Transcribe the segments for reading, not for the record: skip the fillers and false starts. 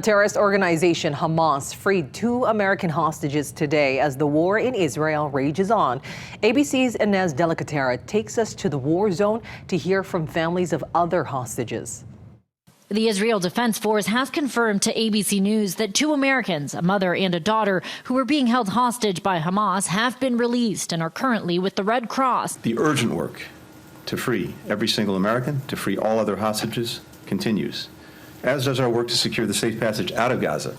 Terrorist organization Hamas freed 2 American hostages today as the war in Israel rages on. ABC's Inez Delicatera takes us to the war zone to hear from families of other hostages. The Israel Defense Force has confirmed to ABC News that 2 Americans, a mother and a daughter, who were being held hostage by Hamas, have been released and are currently with the Red Cross. The urgent work to free every single American, to free all other hostages, continues, as does our work to secure the safe passage out of Gaza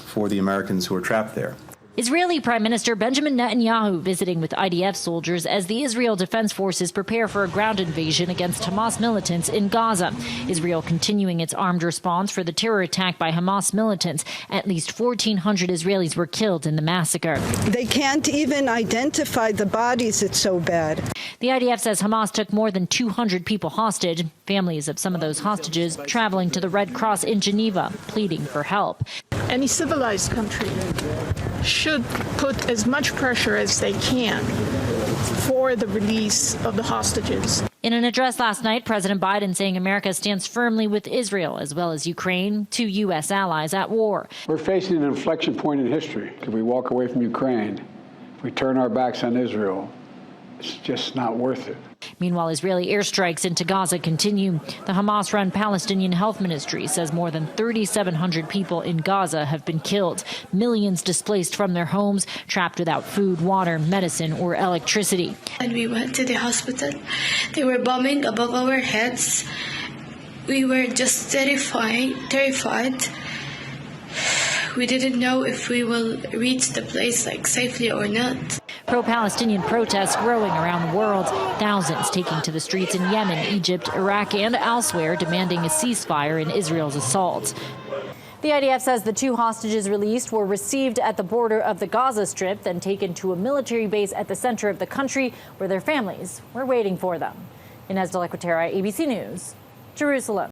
for the Americans who are trapped there. Israeli Prime Minister Benjamin Netanyahu visiting with IDF soldiers as the Israel Defense Forces prepare for a ground invasion against Hamas militants in Gaza. Israel continuing its armed response for the terror attack by Hamas militants. At least 1,400 Israelis were killed in the massacre. They can't even identify the bodies. It's so bad. The IDF says Hamas took more than 200 people hostage. Families of some of those hostages traveling to the Red Cross in Geneva, pleading for help. Any civilized country should put as much pressure as they can for the release of the hostages. In an address last night, President Biden saying America stands firmly with Israel as well as Ukraine, 2 U.S. allies at war. We're facing an inflection point in history. If we walk away from Ukraine, if we turn our backs on Israel, it's just not worth it. Meanwhile, Israeli airstrikes into Gaza continue. The Hamas-run Palestinian Health Ministry says more than 3,700 people in Gaza have been killed, millions displaced from their homes, trapped without food, water, medicine, or electricity. And we went to the hospital. They were bombing above our heads. We were just terrified. We didn't know if we will reach the place safely or not. Pro-Palestinian protests growing around the world, thousands taking to the streets in Yemen, Egypt, Iraq, and elsewhere demanding a ceasefire in Israel's assault. The IDF says the 2 hostages released were received at the border of the Gaza Strip, then taken to a military base at the center of the country where their families were waiting for them. Inez Delicatera, ABC News, Jerusalem.